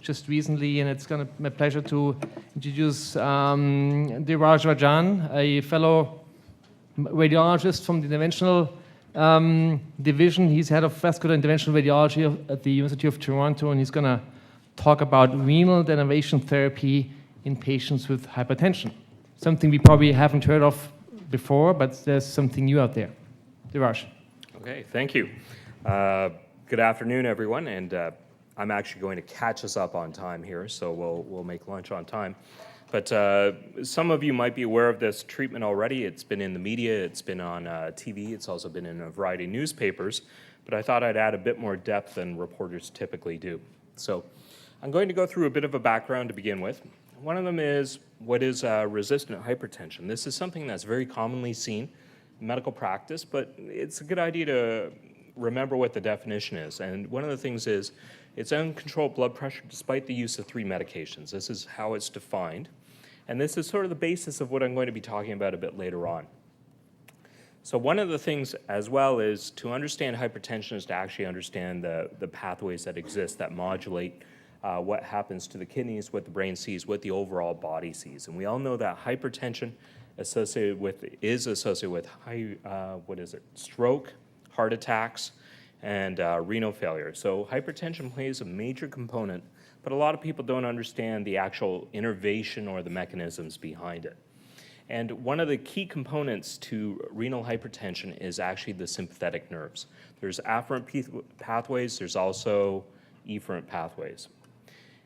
just recently, and it's my pleasure to introduce Diraj Rajan, a fellow radiologist from the interventional division. He's head of vascular interventional radiology at the University of Toronto, and he's going to talk about renal denervation therapy in patients with hypertension. Something we probably haven't heard of before, but there's something new out there. Diraj. Okay, thank you. Good afternoon, everyone, and I'm actually going to catch us up on time here, so we'll make lunch on time. But some of you might be aware of this treatment already. It's been in the media, it's been on TV, it's also been in a variety of newspapers, but I thought I'd add a bit more depth than reporters typically do. So I'm going to go through a bit of a background to begin with. One of them is, what is resistant hypertension? This is something that's very commonly seen in medical practice, but it's a good idea to remember what the definition is. And one of the things is, it's uncontrolled blood pressure despite the use of 3 medications. This is how it's defined. And this is sort of the basis of what I'm going to be talking about a bit later on. So one of the things as well is to understand hypertension is to actually understand the pathways that exist that modulate what happens to the kidneys, what the brain sees, what the overall body sees. And we all know that hypertension is associated with stroke, heart attacks, and renal failure. So hypertension plays a major component, but a lot of people don't understand the actual innervation or the mechanisms behind it. And one of the key components to renal hypertension is actually the sympathetic nerves. There's afferent pathways, there's also efferent pathways.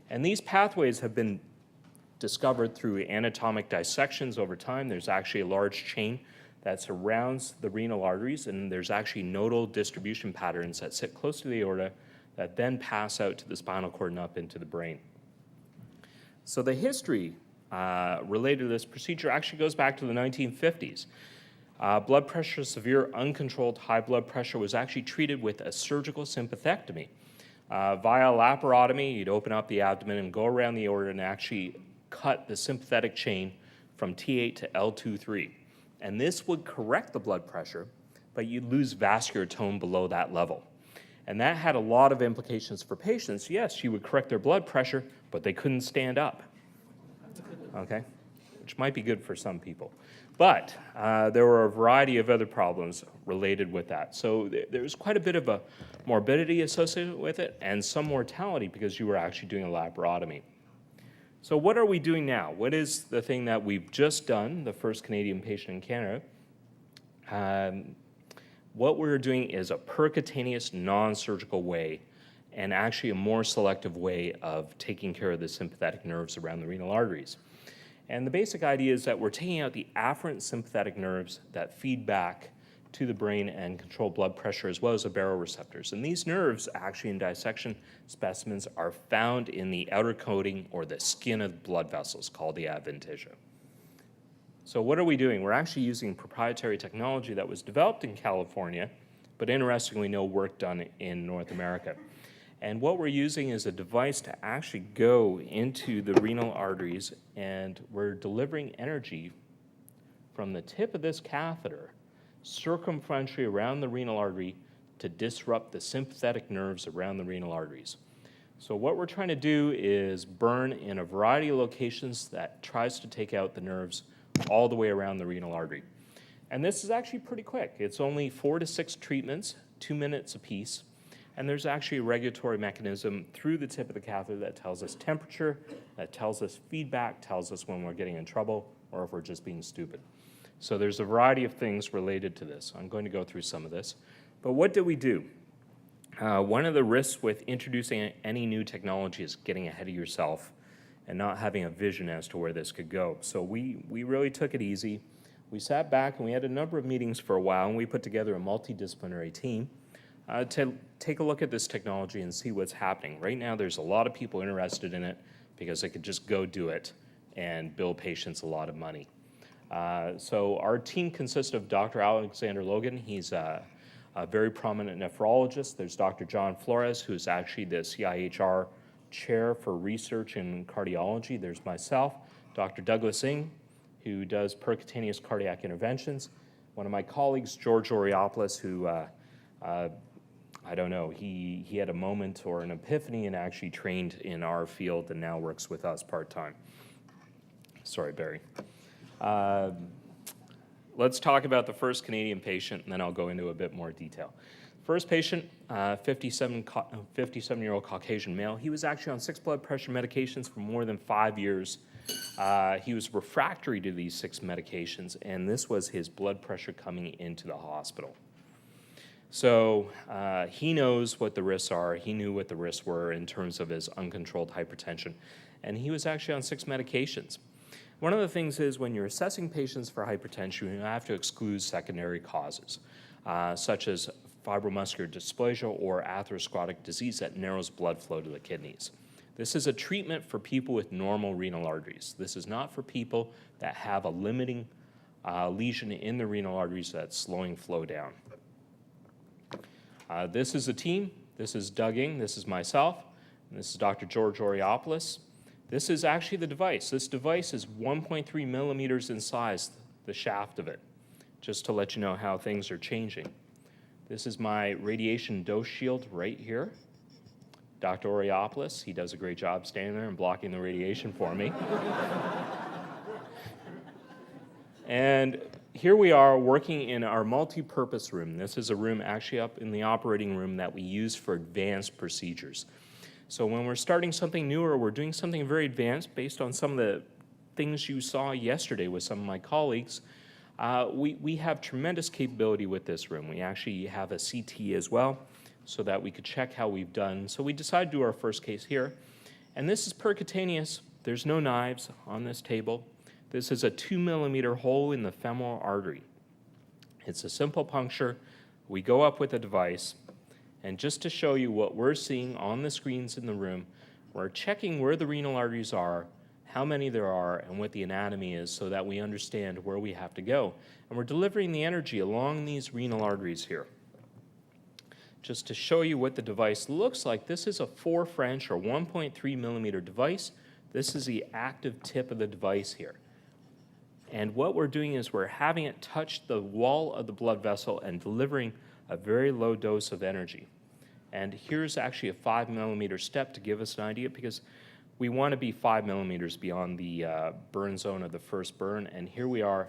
And these pathways have been discovered through anatomic dissections over time. There's actually a large chain that surrounds the renal arteries, and there's actually nodal distribution patterns that sit close to the aorta that then pass out to the spinal cord and up into the brain. So the history related to this procedure actually goes back to the 1950s. Blood pressure, severe uncontrolled high blood pressure was actually treated with a surgical sympathectomy. Via laparotomy, you'd open up the abdomen and go around the aorta and actually cut the sympathetic chain from T8 to L23. And this would correct the blood pressure, but you'd lose vascular tone below that level. And that had a lot of implications for patients. Yes, you would correct their blood pressure, but they couldn't stand up, okay? Which might be good for some people. But there were a variety of other problems related with that. So there's quite a bit of a morbidity associated with it and some mortality because you were actually doing a laparotomy. So what are we doing now? What is the thing that we've just done, the first Canadian patient in Canada? What we're doing is a percutaneous non-surgical way and actually a more selective way of taking care of the sympathetic nerves around the renal arteries. And the basic idea is that we're taking out the afferent sympathetic nerves that feed back to the brain and control blood pressure as well as the baroreceptors. And these nerves actually in dissection specimens are found in the outer coating or the skin of blood vessels called the adventitia. So what are we doing? We're actually using proprietary technology that was developed in California, but interestingly no work done in North America. And what we're using is a device to actually go into the renal arteries, and we're delivering energy from the tip of this catheter circumferentially around the renal artery to disrupt the sympathetic nerves around the renal arteries. So what we're trying to do is burn in a variety of locations that tries to take out the nerves all the way around the renal artery. And this is actually pretty quick. It's only 4 to 6 treatments, 2 minutes apiece. And there's actually a regulatory mechanism through the tip of the catheter that tells us temperature, that tells us feedback, tells us when we're getting in trouble or if we're just being stupid. So there's a variety of things related to this. I'm going to go through some of this. But what do we do? One of the risks with introducing any new technology is getting ahead of yourself and not having a vision as to where this could go. So we really took it easy. We sat back and we had a number of meetings for a while, and we put together a multidisciplinary team to take a look at this technology and see what's happening. Right now, there's a lot of people interested in it because they could just go do it and bill patients a lot of money. So our team consists of Dr. Alexander Logan. He's a very prominent nephrologist. There's Dr. John Flores, who's actually the CIHR chair for research in cardiology. There's myself, Dr. Douglas Ng, who does percutaneous cardiac interventions. One of my colleagues, George Oriopoulos, who I don't know, he had a moment or an epiphany and actually trained in our field and now works with us part-time. Sorry, Barry. Let's talk about the first Canadian patient, and then I'll go into a bit more detail. First patient, 57-year-old Caucasian male. He was actually on 6 blood pressure medications for more than 5 years. He was refractory to these 6 medications, and this was his blood pressure coming into the hospital. So he knows what the risks are. He knew what the risks were in terms of his uncontrolled hypertension, and he was actually on 6 medications. One of the things is when you're assessing patients for hypertension, you have to exclude secondary causes, such as fibromuscular dysplasia or atherosclerotic disease that narrows blood flow to the kidneys. This is a treatment for people with normal renal arteries. This is not for people that have a limiting lesion in the renal arteries that's slowing flow down. This is a team. This is Doug Ng. This is myself. And this is Dr. George Oriopoulos. This is actually the device. This device is 1.3 millimeters in size, the shaft of it, just to let you know how things are changing. This is my radiation dose shield right here. Dr. Oriopoulos, he does a great job standing there and blocking the radiation for me. And here we are working in our multi-purpose room. This is a room actually up in the operating room that we use for advanced procedures. So when we're starting something new or we're doing something very advanced based on some of the things you saw yesterday with some of my colleagues, we have tremendous capability with this room. We actually have a CT as well so that we could check how we've done. So we decided to do our first case here. And this is percutaneous. There's no knives on this table. This is a 2 millimeter hole in the femoral artery. It's a simple puncture. We go up with a device. And just to show you what we're seeing on the screens in the room, we're checking where the renal arteries are, how many there are, and what the anatomy is so that we understand where we have to go. And we're delivering the energy along these renal arteries here. Just to show you what the device looks like, this is a 4 French or 1.3 millimeter device. This is the active tip of the device here. And what we're doing is we're having it touch the wall of the blood vessel and delivering a very low dose of energy. And here's actually a 5 millimeter step to give us an idea, because we want to be 5 millimeters beyond the burn zone of the first burn. And here we are,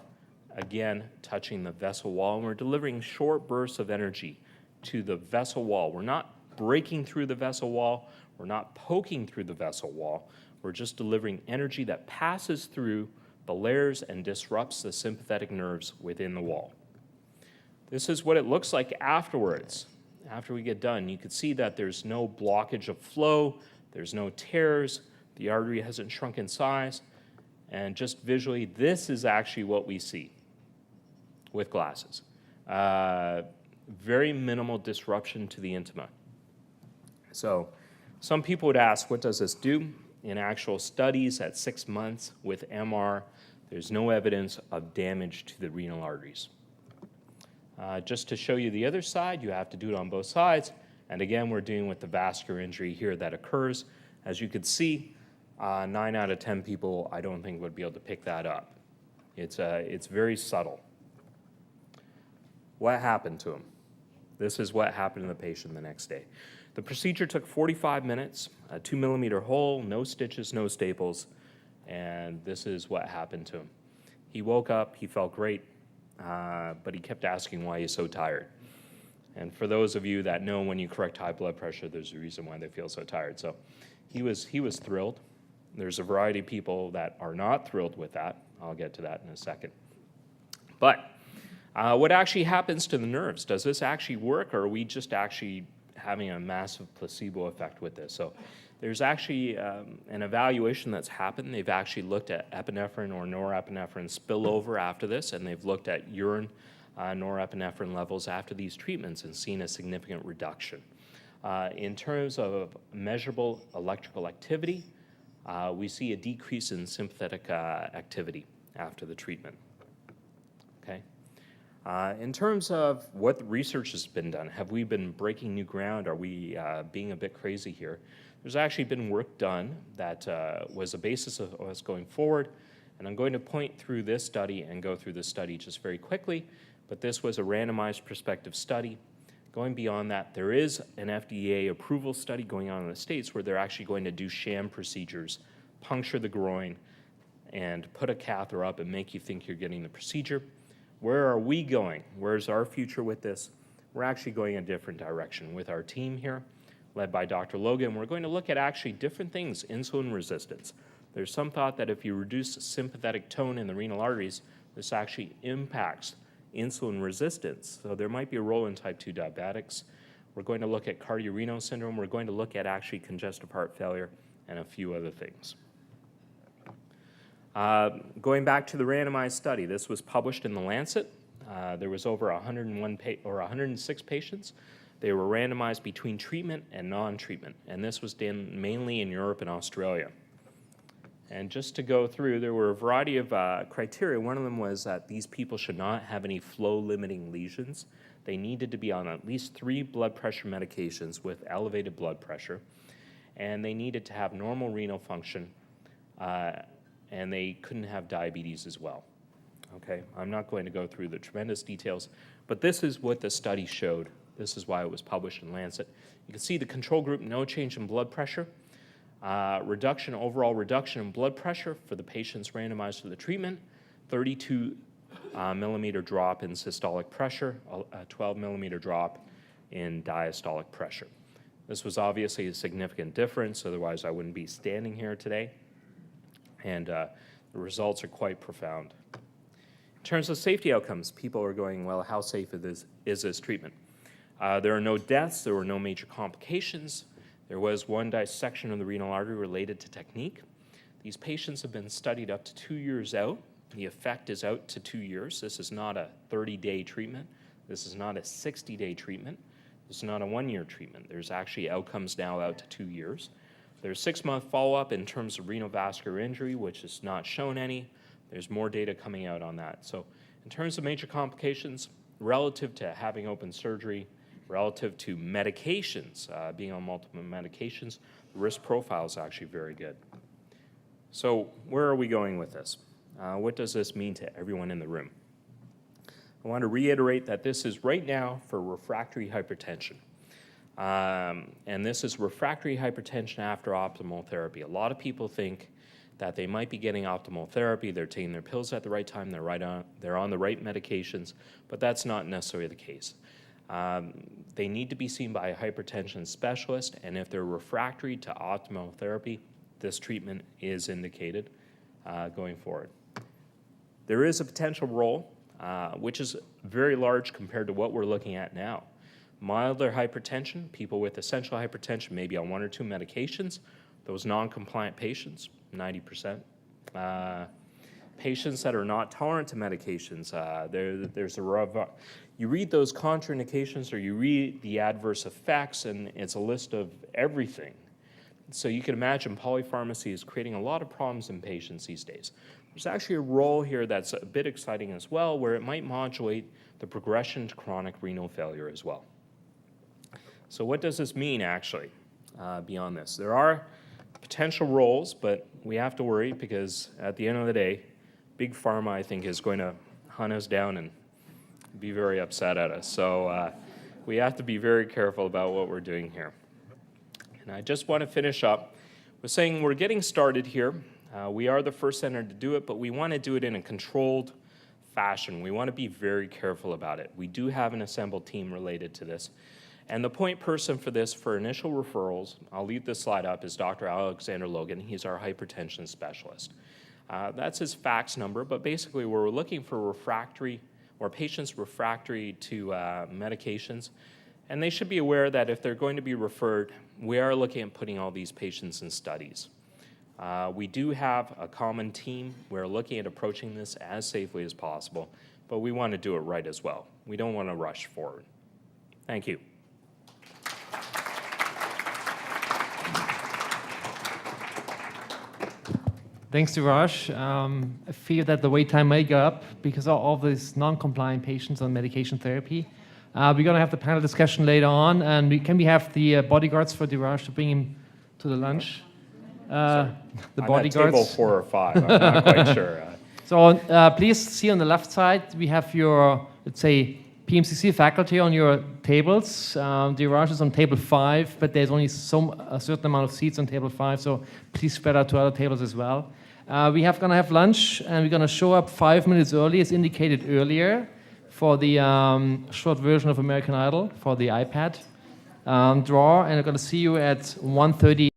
again, touching the vessel wall, and we're delivering short bursts of energy to the vessel wall. We're not breaking through the vessel wall. We're not poking through the vessel wall. We're just delivering energy that passes through the layers and disrupts the sympathetic nerves within the wall. This is what it looks like afterwards. After we get done, you can see that there's no blockage of flow, there's no tears, the artery hasn't shrunk in size, and just visually, this is actually what we see with glasses. Very minimal disruption to the intima. So some people would ask, what does this do? In actual studies at 6 months with MR, there's no evidence of damage to the renal arteries. Just to show you the other side, you have to do it on both sides. And again, we're dealing with the vascular injury here that occurs. As you could see, 9 out of 10 people, I don't think, would be able to pick that up. It's very subtle. What happened to him? This is what happened to the patient the next day. The procedure took 45 minutes, a 2 millimeter hole, no stitches, no staples, and this is what happened to him. He woke up, he felt great, but he kept asking why he's so tired. And for those of you that know, when you correct high blood pressure, there's a reason why they feel so tired. So he was thrilled. There's a variety of people that are not thrilled with that. I'll get to that in a second. But what actually happens to the nerves? Does this actually work, or are we just actually having a massive placebo effect with this? So there's actually an evaluation that's happened. They've actually looked at epinephrine or norepinephrine spillover after this, and they've looked at urine norepinephrine levels after these treatments and seen a significant reduction. In terms of measurable electrical activity, we see a decrease in sympathetic activity after the treatment. Okay. In terms of what the research has been done, have we been breaking new ground? Are we being a bit crazy here? There's actually been work done that was a basis of us going forward, and I'm going to point through this study and go through this study just very quickly, but this was a randomized prospective study Going beyond that, there is an FDA approval study going on in the States where they're actually going to do sham procedures, puncture the groin, and put a catheter up and make you think you're getting the procedure. Where are we going? Where's our future with this? We're actually going a different direction with our team here, led by Dr. Logan. We're going to look at actually different things, insulin resistance. There's some thought that if you reduce sympathetic tone in the renal arteries, this actually impacts insulin resistance. So there might be a role in type 2 diabetics. We're going to look at cardiorenal syndrome. We're going to look at actually congestive heart failure and a few other things. Going back to the randomized study, this was published in The Lancet. There was over 106 patients. They were randomized between treatment and non-treatment, and this was done mainly in Europe and Australia. And just to go through, there were a variety of criteria. One of them was that these people should not have any flow-limiting lesions. They needed to be on at least 3 blood pressure medications with elevated blood pressure, and they needed to have normal renal function, and they couldn't have diabetes as well. Okay, I'm not going to go through the tremendous details, but this is what the study showed. This is why it was published in Lancet. You can see the control group, no change in blood pressure. Overall reduction in blood pressure for the patients randomized to the treatment, 32 millimeter drop in systolic pressure, a 12 millimeter drop in diastolic pressure. This was obviously a significant difference, otherwise I wouldn't be standing here today. And the results are quite profound. In terms of safety outcomes, people are going, well, how safe is this treatment? There are no deaths, there were no major complications. There was one dissection of the renal artery related to technique. These patients have been studied up to 2 years out. The effect is out to 2 years. This is not a 30-day treatment. This is not a 60-day treatment. This is not a 1-year treatment. There's actually outcomes now out to 2 years. There's 6-month follow-up in terms of renal vascular injury, which is not shown any. There's more data coming out on that. So in terms of major complications, relative to having open surgery, relative to medications, being on multiple medications, the risk profile is actually very good. So where are we going with this? What does this mean to everyone in the room? I want to reiterate that this is right now for refractory hypertension. And this is refractory hypertension after optimal therapy. A lot of people think that they might be getting optimal therapy, they're taking their pills at the right time, they're on the right medications, but that's not necessarily the case. They need to be seen by a hypertension specialist, and if they're refractory to optimal therapy, this treatment is indicated going forward. There is a potential role, which is very large compared to what we're looking at now. Milder hypertension, people with essential hypertension may be on 1 or 2 medications. Those non-compliant patients, 90%. Patients that are not tolerant to medications, you read those contraindications or you read the adverse effects, and it's a list of everything. So you can imagine polypharmacy is creating a lot of problems in patients these days. There's actually a role here that's a bit exciting as well, where it might modulate the progression to chronic renal failure as well. So what does this mean actually beyond this? There are potential roles, but we have to worry because at the end of the day, Big Pharma, I think, is going to hunt us down and be very upset at us. So we have to be very careful about what we're doing here. And I just want to finish up with saying we're getting started here. We are the first center to do it, but we want to do it in a controlled fashion. We want to be very careful about it. We do have an assembled team related to this. And the point person for this, for initial referrals, I'll leave this slide up, is Dr. Alexander Logan. He's our hypertension specialist. That's his fax number, but basically we're looking for refractory or patients refractory to medications. And they should be aware that if they're going to be referred, we are looking at putting all these patients in studies. We do have a common team. We're looking at approaching this as safely as possible, but we want to do it right as well. We don't want to rush forward. Thank you. Thanks, Raj. I fear that the wait time may go up because of all these non-compliant patients on medication therapy. We're going to have the panel discussion later on, and can we have the bodyguards for Diraj to bring him to the lunch? The bodyguards. I'm at table 4 or 5. I'm not quite sure. So please see on the left side, we have your, let's say, PMCC faculty on your tables. The Raj is on table 5, but there's only a certain amount of seats on table 5, so please spread out to other tables as well. We're going to have lunch, and we're going to show up 5 minutes early, as indicated earlier, for the short version of American Idol, for the iPad draw, and we're going to see you at 1:30